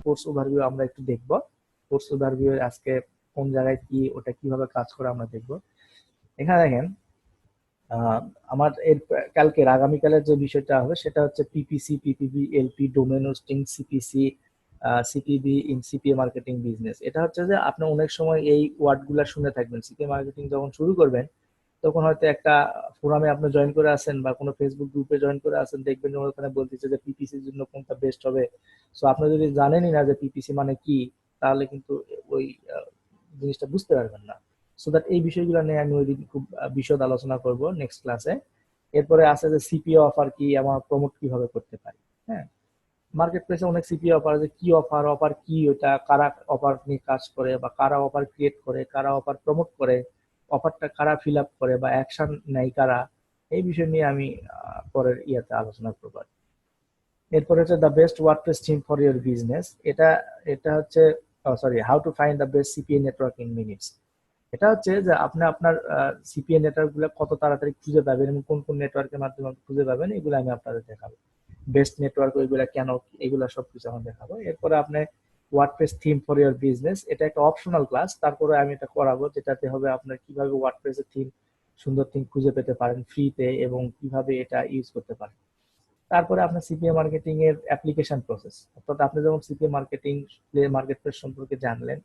Course overview আমরা একটু দেখব। কোর্স ওভারভিউ আজকে কোন জায়গায় কি ওটা কিভাবে কাজ করে আমরা দেখব। এখানে দেখেন আমার এর কালকের আগামীকালের যে বিষয়টা হবে সেটা হচ্ছে PPC, PPB, LP, domain hosting, CPC, CPB in CPA marketing business. এটা হচ্ছে যে আপনি অনেক সময় এই ওয়ার্ডগুলা শুনে থাকবেন। সিপিএ মার্কেটিং যখন শুরু করবেন তখন হয়তো একটা ফোরামে আপনি জয়েন করে আছেন বা কোনো ফেসবুক গ্রুপে জয়েন করে আছেন, দেখবেন যে ওখানে বলতেছে যে পিপিসির জন্য কোনটা বেস্ট হবে। সো আপনি যদি জানেনই না যে পিপিসি মানে কি, তাহলে কিন্তু ওই জিনিসটা বুঝতে পারবেন না। সো দ্যাট এই বিষয়গুলো নিয়ে আমি ওই দিন খুব বিশদ আলোচনা করব নেক্সট ক্লাসে। এরপরে আছে যে সিপিএ অফার কি, আমার প্রমোট কিভাবে করতে পারি। হ্যাঁ, মার্কেট প্লেসে অনেক সিপিএ অফার আছে, কি অফার, অফার কি, ওটা কারা অফার নিয়ে কাজ করে বা কারা অফার ক্রিয়েট করে, কারা অফার প্রমোট করে, অফারটা কারা ফিল আপ করে বা অ্যাকশন নেয় কারা, এই বিষয় নিয়ে আমি পরের ইয়াতে আলোচনা করব। এরপরে হচ্ছে the best WordPress theme for your business. এটা এটা হচ্ছে sorry, how to find the best CPA network in minutes. এটা হচ্ছে যে আপনি আপনার সিপিএ নেটওয়ার্ক গুলো কত তাড়াতাড়ি খুঁজে পাবেন এবং কোন কোন নেটওয়ার্কের মাধ্যমে খুঁজে পাবেন, এগুলো আমি আপনাদের দেখাবো। বেস্ট নেটওয়ার্ক ওইগুলা কেন, এগুলা সবকিছু আমি দেখাবো। এরপরে আপনি WordPress theme for your business, এটা একটা অপশনাল ক্লাস, তারপরে আমি এটা করাবো যেটাতে হবে আপনার কিভাবে ওয়ার্ডপ্রেসের থিম, সুন্দর থিম খুঁজে পেতে পারেন ফ্রিতে এবং কিভাবে এটা ইউজ করতে পারেন। তারপরে আপনার সিপিএ মার্কেটিং এর অ্যাপ্লিকেশন প্রসেস, অর্থাৎ আপনি যখন সিপিএ মার্কেটিং মার্কেট প্লেস সম্পর্কে জানলেন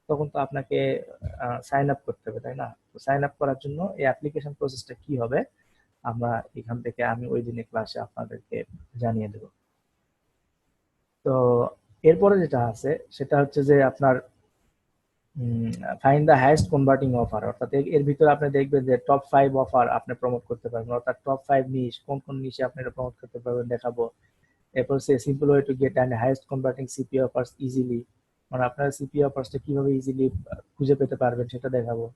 তখন তো আপনাকে সাইন আপ করতে হবে, তাই না? তো সাইন আপ করার জন্য এই অ্যাপ্লিকেশন প্রসেসটা কি হবে আমরা এখান থেকে আমি ওই দিনের ক্লাসে আপনাদেরকে জানিয়ে দেব। তো এরপরে যেটা আছে সেটা হচ্ছে যে আপনার find the highest converting offer, অর্থাৎ এর ভিতরে আপনি দেখবেন যে টপ 5 অফার আপনি প্রমোট করতে পারবেন, অর্থাৎ টপ 5 নিশ, কোন কোন নিশে আপনি এটা প্রমোট করতে পারবেন দেখাবো। এরপর সে simple way to get and highest converting CPA offers easily, মানে আপনার সিপিএ অফার্সটা কিভাবে ইজিলি খুঁজে পেতে পারবেন সেটা দেখাবো।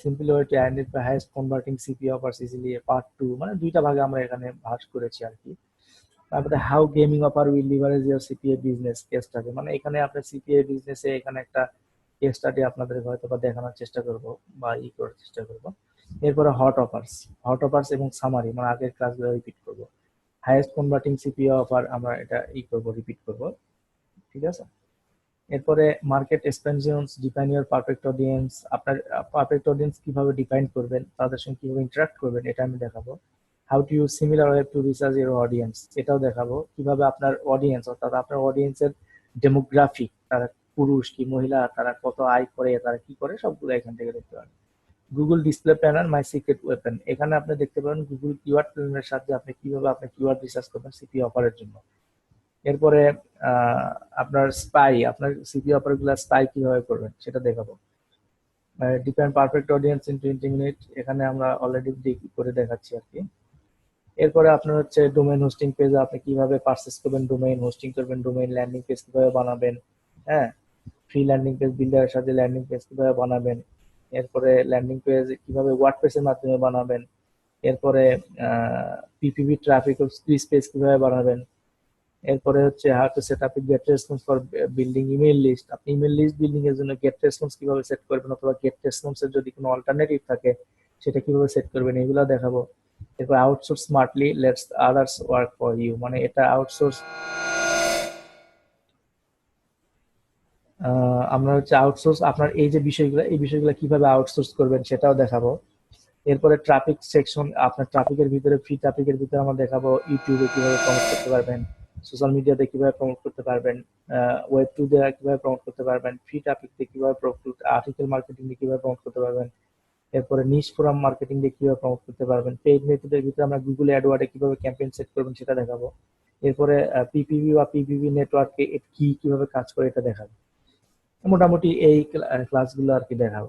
Simple way to identify highest converting CPA offers easily part 2, মানে দুইটা ভাগে আমরা এখানে ভাগ করেছি আর কি। তারপরে how gaming offer will leverage your CPA business case study, মানে এখানে আপনার সিপিএ বিজনেসে এখানে একটা কেস স্টাডি আপনাদের হয়তো বা দেখানোর চেষ্টা করব বা করার চেষ্টা করব। এরপরে হট অফার্স এবং সামারি, মানে আগের ক্লাসগুলো রিপিট করব। হাইয়েস্ট কনভার্টিং সিপিএ অফার আমরা এটা করব, রিপিট করব, ঠিক আছে? এরপরে market expansions, define your perfect audience, আপনার পারফেক্ট অডিয়েন্স কিভাবে ডিফাইন করবেন, তাদের সঙ্গে কিভাবে ইন্টারাক্ট করবেন, এটা আমি দেখাবো। How to use Similarweb to research your audience, এটাও দেখাবো। কিভাবে আপনার অডিয়েন্স, অর্থাৎ আপনার অডিয়েন্সের ডেমোগ্রাফিক, তারা পুরুষ কি মহিলা, তারা কত আয় করে, তারা কি করে, সবগুলো এখান থেকে দেখতে পারেন। Google display planner my secret weapon, এখানে আপনি দেখতে পারেন গুগল কিওয়ার্ড প্ল্যানারের সাহায্যে আপনি কিভাবে আপনি কিওয়ার্ড রিসার্চ করবেন সিপি অফারের জন্য। এরপরে আপনার স্পাই, আপনার সিপি অফার গুলা স্পাই কিভাবে করবেন সেটা দেখাবো। Depend perfect audience in 20 minute, এখানে আমরা অলরেডি করে দেখাচ্ছি আর কি। এরপরে আপনার হচ্ছে ডোমেইন হোস্টিং পেজ, আপনি কিভাবে পারচেজ করবেন, ডোমেইন হোস্টিং করবেন, ডোমেইন ল্যান্ডিং পেজ কিভাবে বানাবেন, হ্যাঁ, ফ্রি ল্যান্ডিং পেজ বিল্ডারের সাথে ল্যান্ডিং পেজ কিভাবে বানাবেন। এরপরে ল্যান্ডিং পেজ কিভাবে ওয়ার্ডপ্রেসের মাধ্যমে বানাবেন। এরপরে পিপিভি ট্রাফিক স্কুইজ পেজ কিভাবে বানাবেন। এরপরে হচ্ছে how to set up get response for building email list, আপনি ইমেল লিস্ট বিল্ডিং এর জন্য গেট রেসপন্স কিভাবে সেট করবেন, অথবা গেট রেসপন্স এর যদি কোনো অল্টারনেটিভ থাকে সেটা কিভাবে সেট করবেন, এগুলো দেখাবো। এরপর outsource smartly, let's others work for you, মানে এটা আউটসোর্স, আমরা হচ্ছে আউটসোর্স, আপনার এই যে বিষয়গুলো, এই বিষয়গুলো কিভাবে আউটসোর্স করবেন সেটাও দেখাবো। এরপরে ট্রাফিক সেকশন, আপনার ট্রাফিকের ভিতরে, ফ্রি ট্রাফিকের ভিতরে আমরা দেখাবো ইউটিউবে কিভাবে প্রমোট করতে পারবেন, সোশ্যাল মিডিয়াতে কিভাবে প্রমোট করতে পারবেন, ওয়েব 2 দিয়ে কিভাবে প্রমোট করতে পারবেন, ফ্রি ট্রাফিক দিয়ে কিভাবে আর্টিকেল মার্কেটিং দিয়ে কিভাবে প্রমোট করতে পারবেন। এরপরে নিশ ফোরাম মার্কেটিং দিয়ে কিভাবে প্রমোট করতে পারবেন। পেইড মেথডের ভিতরে আমরা গুগল অ্যাডওয়ার্ডে কিভাবে ক্যাম্পেইন সেট করবেন সেটা দেখাবো। এরপরে পিপিভি বা পিপিভি নেটওয়ার্কে কি কিভাবে কাজ করে এটা দেখাবো। মোটামুটি এই ক্লাসগুলো আর কি দেখাবো।